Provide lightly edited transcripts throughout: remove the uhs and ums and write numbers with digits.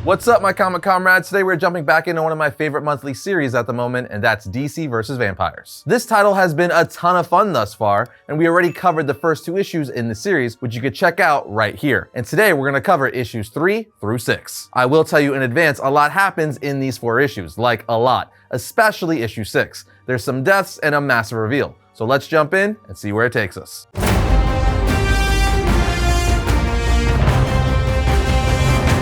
What's up, my comic comrades? Today we're jumping back into one of my favorite monthly series at the moment, and that's DC vs. Vampires. This title has been a ton of fun thus far, and we already covered the first 2 issues in the series, which you could check out right here. And today we're gonna cover issues 3 through 6. I will tell you in advance, a lot happens in these 4 issues, like a lot, especially issue 6. There's some deaths and a massive reveal. So let's jump in and see where it takes us.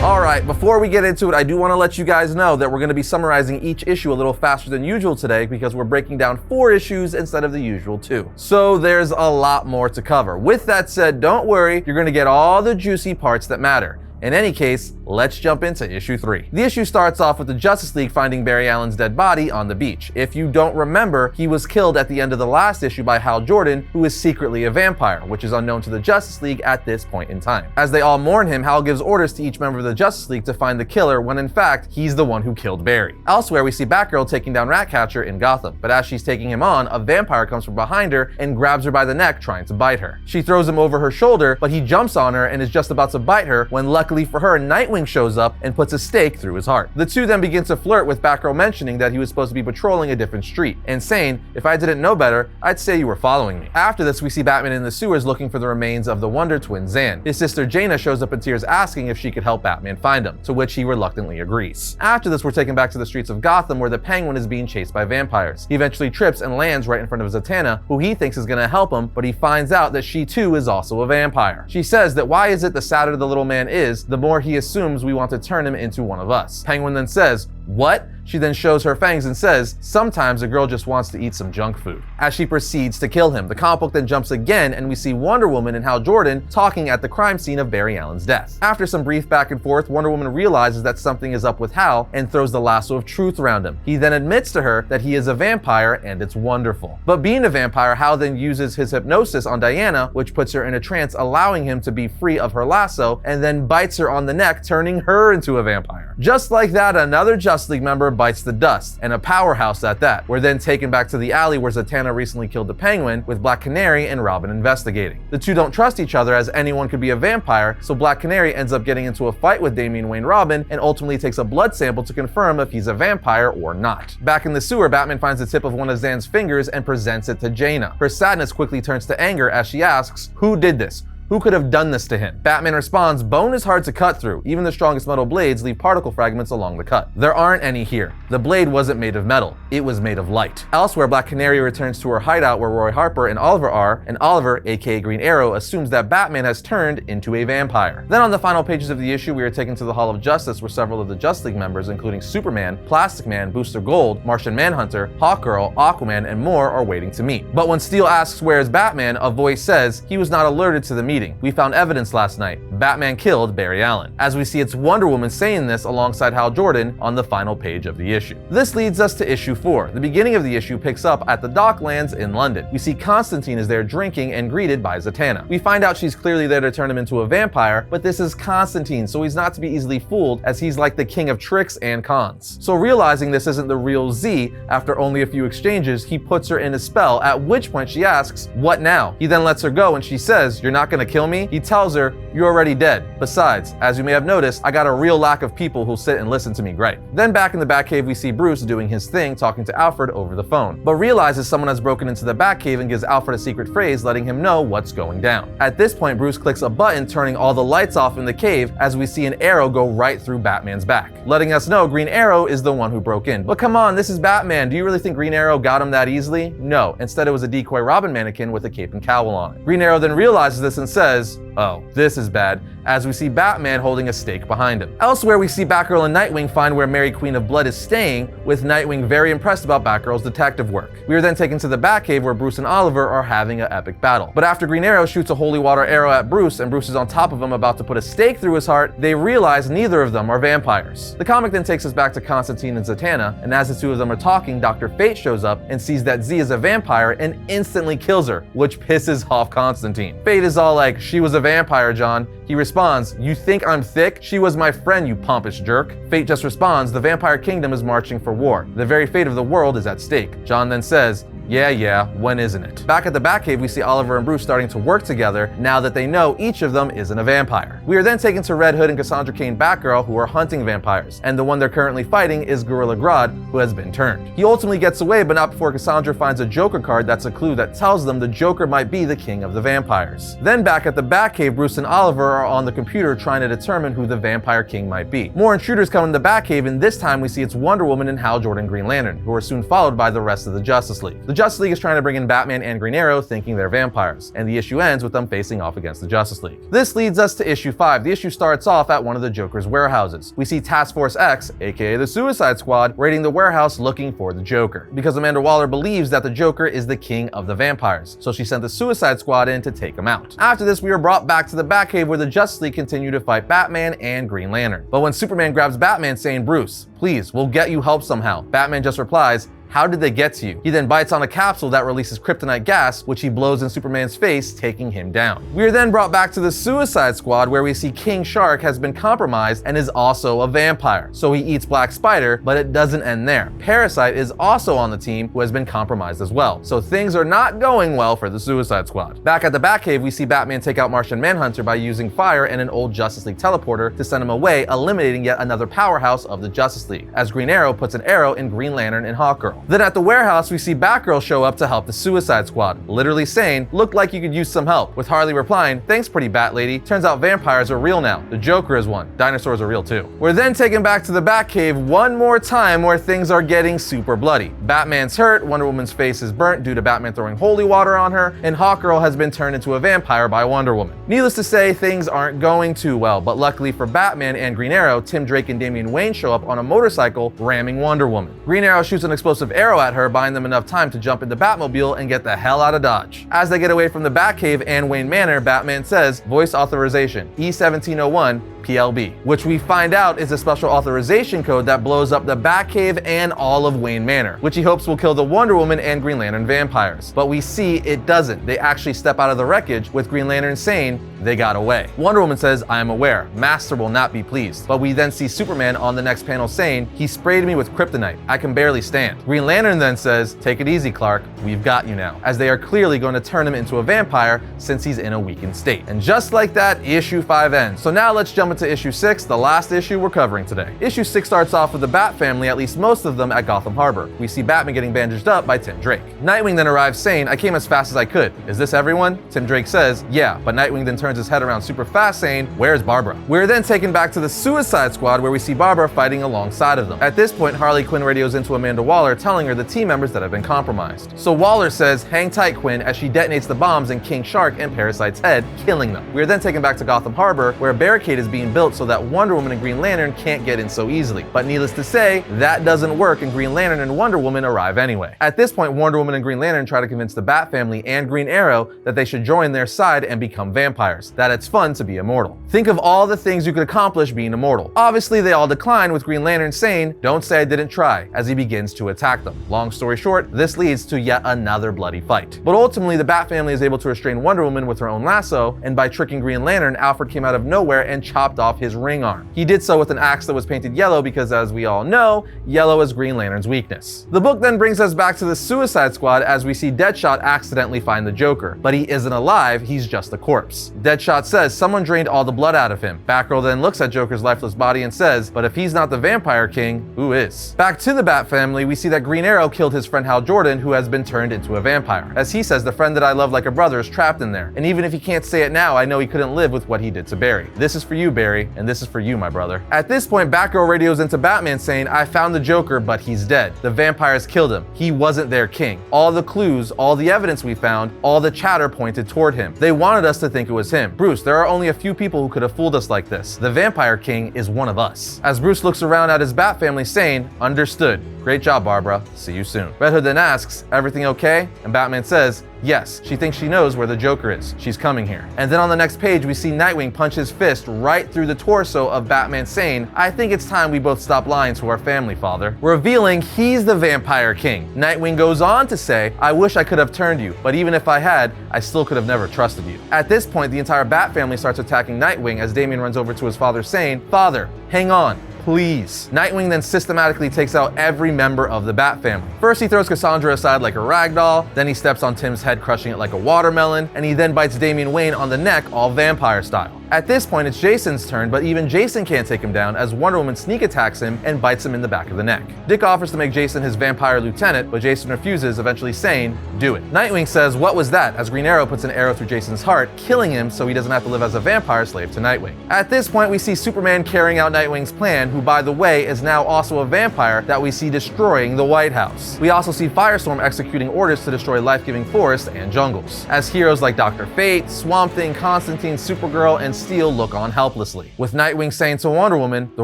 Alright, before we get into it, I do want to let you guys know that we're going to be summarizing each issue a little faster than usual today because we're breaking down 4 issues instead of the usual 2. So there's a lot more to cover. With that said, don't worry, you're going to get all the juicy parts that matter. In any case, let's jump into issue 3. The issue starts off with the Justice League finding Barry Allen's dead body on the beach. If you don't remember, he was killed at the end of the last issue by Hal Jordan, who is secretly a vampire, which is unknown to the Justice League at this point in time. As they all mourn him, Hal gives orders to each member of the Justice League to find the killer when in fact, he's the one who killed Barry. Elsewhere, we see Batgirl taking down Ratcatcher in Gotham, but as she's taking him on, a vampire comes from behind her and grabs her by the neck, trying to bite her. She throws him over her shoulder, but he jumps on her and is just about to bite her when, luckily for her, Nightwing shows up and puts a stake through his heart. The two then begin to flirt, with Batgirl mentioning that he was supposed to be patrolling a different street, and saying, "If I didn't know better, I'd say you were following me." After this, we see Batman in the sewers looking for the remains of the Wonder Twin Zan. His sister Jaina shows up in tears asking if she could help Batman find him, to which he reluctantly agrees. After this, we're taken back to the streets of Gotham where the Penguin is being chased by vampires. He eventually trips and lands right in front of Zatanna, who he thinks is gonna help him, but he finds out that she too is also a vampire. She says that why is it the sadder the little man is, the more he assumes we want to turn him into one of us. Penguin then says, "What?" She then shows her fangs and says, "Sometimes a girl just wants to eat some junk food," as she proceeds to kill him. The comic book then jumps again and we see Wonder Woman and Hal Jordan talking at the crime scene of Barry Allen's death. After some brief back and forth, Wonder Woman realizes that something is up with Hal and throws the lasso of truth around him. He then admits to her that he is a vampire and it's wonderful. But being a vampire, Hal then uses his hypnosis on Diana, which puts her in a trance, allowing him to be free of her lasso, and then bites her on the neck, turning her into a vampire. Just like that, another Justice League member bites the dust, and a powerhouse at that. We're then taken back to the alley where Zatanna recently killed the Penguin, with Black Canary and Robin investigating. The two don't trust each other as anyone could be a vampire, so Black Canary ends up getting into a fight with Damian Wayne Robin and ultimately takes a blood sample to confirm if he's a vampire or not. Back in the sewer, Batman finds the tip of one of Zan's fingers and presents it to Jaina. Her sadness quickly turns to anger as she asks, "Who did this? Who could have done this to him?" Batman responds, "Bone is hard to cut through. Even the strongest metal blades leave particle fragments along the cut. There aren't any here. The blade wasn't made of metal. It was made of light." Elsewhere, Black Canary returns to her hideout where Roy Harper and Oliver are, and Oliver, aka Green Arrow, assumes that Batman has turned into a vampire. Then on the final pages of the issue, we are taken to the Hall of Justice where several of the Justice League members, including Superman, Plastic Man, Booster Gold, Martian Manhunter, Hawkgirl, Aquaman, and more are waiting to meet. But when Steel asks where is Batman, a voice says he was not alerted to the meeting. "We found evidence last night. Batman killed Barry Allen." As we see, it's Wonder Woman saying this alongside Hal Jordan on the final page of the issue. This leads us to issue 4. The beginning of the issue picks up at the Docklands in London. We see Constantine is there drinking and greeted by Zatanna. We find out she's clearly there to turn him into a vampire, but this is Constantine, so he's not to be easily fooled, as he's like the king of tricks and cons. So realizing this isn't the real Z, after only a few exchanges, he puts her in a spell, at which point she asks, "What now?" He then lets her go and she says, "You're not gonna kill me?" He tells her, "You're already dead. Besides, as you may have noticed, I got a real lack of people who'll sit and listen to me great." Then back in the Batcave, we see Bruce doing his thing, talking to Alfred over the phone, but realizes someone has broken into the Batcave and gives Alfred a secret phrase letting him know what's going down. At this point, Bruce clicks a button turning all the lights off in the cave as we see an arrow go right through Batman's back, letting us know Green Arrow is the one who broke in. But come on, this is Batman. Do you really think Green Arrow got him that easily? No, instead it was a decoy Robin mannequin with a cape and cowl on it. Green Arrow then realizes this and says, "Oh, this is bad," as we see Batman holding a stake behind him. Elsewhere, we see Batgirl and Nightwing find where Mary Queen of Blood is staying, with Nightwing very impressed about Batgirl's detective work. We are then taken to the Batcave where Bruce and Oliver are having an epic battle. But after Green Arrow shoots a holy water arrow at Bruce and Bruce is on top of him about to put a stake through his heart, they realize neither of them are vampires. The comic then takes us back to Constantine and Zatanna, and as the two of them are talking, Dr. Fate shows up and sees that Z is a vampire and instantly kills her, which pisses off Constantine. Fate is all like, "She was a vampire, John." He responds, "You think I'm thick? She was my friend, you pompous jerk." Fate just responds, "The vampire kingdom is marching for war. The very fate of the world is at stake." John then says, Yeah, when isn't it? Back at the Batcave, we see Oliver and Bruce starting to work together now that they know each of them isn't a vampire. We are then taken to Red Hood and Cassandra Cain Batgirl, who are hunting vampires, and the one they're currently fighting is Gorilla Grodd, who has been turned. He ultimately gets away, but not before Cassandra finds a Joker card that's a clue that tells them the Joker might be the king of the vampires. Then back at the Batcave, Bruce and Oliver are on the computer trying to determine who the vampire king might be. More intruders come in the Batcave, and this time we see it's Wonder Woman and Hal Jordan Green Lantern, who are soon followed by the rest of the Justice League. The Justice League is trying to bring in Batman and Green Arrow, thinking they're vampires, and the issue ends with them facing off against the Justice League. This leads us to issue 5. The issue starts off at one of the Joker's warehouses. We see Task Force X, aka the Suicide Squad, raiding the warehouse looking for the Joker, because Amanda Waller believes that the Joker is the king of the vampires, so she sent the Suicide Squad in to take him out. After this, we are brought back to the Batcave where the Justice League continue to fight Batman and Green Lantern. But when Superman grabs Batman saying, "Bruce, please, we'll get you help somehow," Batman just replies, "How did they get to you?" He then bites on a capsule that releases kryptonite gas, which he blows in Superman's face, taking him down. We are then brought back to the Suicide Squad, where we see King Shark has been compromised and is also a vampire. So he eats Black Spider, but it doesn't end there. Parasite is also on the team, who has been compromised as well. So things are not going well for the Suicide Squad. Back at the Batcave, we see Batman take out Martian Manhunter by using fire and an old Justice League teleporter to send him away, eliminating yet another powerhouse of the Justice League, as Green Arrow puts an arrow in Green Lantern and Hawkgirl. Then at the warehouse, we see Batgirl show up to help the Suicide Squad, literally saying, "Looked like you could use some help," with Harley replying, "Thanks, pretty bat lady. Turns out vampires are real now. The Joker is one. Dinosaurs are real too." We're then taken back to the Batcave one more time, where things are getting super bloody. Batman's hurt, Wonder Woman's face is burnt due to Batman throwing holy water on her, and Hawkgirl has been turned into a vampire by Wonder Woman. Needless to say, things aren't going too well, but luckily for Batman and Green Arrow, Tim Drake and Damian Wayne show up on a motorcycle ramming Wonder Woman. Green Arrow shoots an explosive arrow at her, buying them enough time to jump in the Batmobile and get the hell out of Dodge. As they get away from the Batcave and Wayne Manor, Batman says, "Voice authorization, E1701, PLB," which we find out is a special authorization code that blows up the Batcave and all of Wayne Manor, which he hopes will kill the Wonder Woman and Green Lantern vampires. But we see it doesn't. They actually step out of the wreckage, with Green Lantern saying they got away. Wonder Woman says, "I am aware. Master will not be pleased." But we then see Superman on the next panel saying, "He sprayed me with kryptonite. I can barely stand." Green Lantern then says, "Take it easy, Clark. We've got you now," as they are clearly going to turn him into a vampire since he's in a weakened state. And just like that, issue 5 ends. So now let's jump into issue 6, the last issue we're covering today. Issue 6 starts off with the Bat family, at least most of them, at Gotham Harbor. We see Batman getting bandaged up by Tim Drake. Nightwing then arrives saying, "I came as fast as I could. Is this everyone?" Tim Drake says, "Yeah," but Nightwing then turns his head around super fast saying, "Where's Barbara?" We're then taken back to the Suicide Squad, where we see Barbara fighting alongside of them. At this point, Harley Quinn radios into Amanda Waller, telling her the team members that have been compromised. So Waller says, "Hang tight, Quinn," as she detonates the bombs in King Shark and Parasite's head, killing them. We are then taken back to Gotham Harbor, where a barricade is being built so that Wonder Woman and Green Lantern can't get in so easily. But needless to say, that doesn't work, and Green Lantern and Wonder Woman arrive anyway. At this point, Wonder Woman and Green Lantern try to convince the Bat family and Green Arrow that they should join their side and become vampires, that it's fun to be immortal. Think of all the things you could accomplish being immortal. Obviously, they all decline, with Green Lantern saying, "Don't say I didn't try," as he begins to attack them. Long story short, this leads to yet another bloody fight. But ultimately, the Bat family is able to restrain Wonder Woman with her own lasso, and by tricking Green Lantern, Alfred came out of nowhere and chopped off his ring arm. He did so with an axe that was painted yellow because, as we all know, yellow is Green Lantern's weakness. The book then brings us back to the Suicide Squad, as we see Deadshot accidentally find the Joker, but he isn't alive, he's just a corpse. Deadshot says someone drained all the blood out of him. Batgirl then looks at Joker's lifeless body and says, "But if he's not the Vampire King, who is?" Back to the Bat family, we see that Green Arrow killed his friend Hal Jordan, who has been turned into a vampire. As he says, "The friend that I love like a brother is trapped in there, and even if he can't say it now, I know he couldn't live with what he did to Barry. This is for you, Barry, and this is for you, my brother." At this point, Batgirl radios into Batman saying, "I found the Joker, but he's dead. The vampires killed him. He wasn't their king. All the clues, all the evidence we found, all the chatter pointed toward him. They wanted us to think it was him. Bruce, there are only a few people who could have fooled us like this. The Vampire King is one of us." As Bruce looks around at his Bat family saying, "Understood. Great job, Barbara. See you soon." Red Hood then asks, "Everything okay?" And Batman says, "Yes, she thinks she knows where the Joker is. She's coming here." And then on the next page, we see Nightwing punch his fist right through the torso of Batman saying, "I think it's time we both stop lying to our family, Father," revealing he's the Vampire King. Nightwing goes on to say, "I wish I could have turned you, but even if I had, I still could have never trusted you." At this point, the entire Bat family starts attacking Nightwing as Damian runs over to his father saying, "Father, hang on. please. Nightwing then systematically takes out every member of the Bat family. First, he throws Cassandra aside like a rag doll, then he steps on Tim's head, crushing it like a watermelon, and he then bites Damian Wayne on the neck, all vampire style. At this point, it's Jason's turn, but even Jason can't take him down as Wonder Woman sneak attacks him and bites him in the back of the neck. Dick offers to make Jason his vampire lieutenant, but Jason refuses, eventually saying, "Do it." Nightwing says, "What was that?" as Green Arrow puts an arrow through Jason's heart, killing him so he doesn't have to live as a vampire slave to Nightwing. At this point, we see Superman carrying out Nightwing's plan, who, by the way, is now also a vampire that we see destroying the White House. We also see Firestorm executing orders to destroy life-giving forests and jungles, as heroes like Dr. Fate, Swamp Thing, Constantine, Supergirl, and Steel look on helplessly, with Nightwing saying to Wonder Woman, "The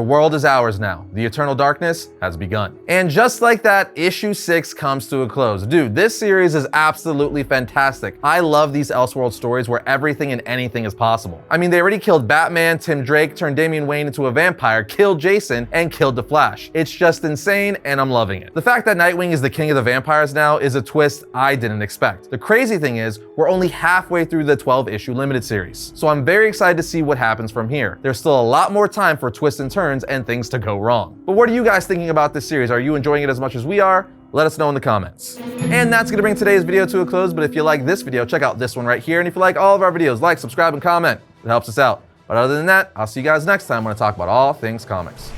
world is ours now. The eternal darkness has begun." And just like that, issue 6 comes to a close. Dude, this series is absolutely fantastic. I love these Elseworld stories where everything and anything is possible. I mean, they already killed Batman, Tim Drake, turned Damian Wayne into a vampire, killed Jason, and killed the Flash. It's just insane, and I'm loving it. The fact that Nightwing is the king of the vampires now is a twist I didn't expect. The crazy thing is, we're only halfway through the 12-issue limited series, so I'm very excited to see what happens from here. There's still a lot more time for twists and turns and things to go wrong. But what are you guys thinking about this series? Are you enjoying it as much as we are? Let us know in the comments. And that's gonna bring today's video to a close, but if you like this video, check out this one right here. And if you like all of our videos, like, subscribe, and comment. It helps us out. But other than that, I'll see you guys next time when I talk about all things comics.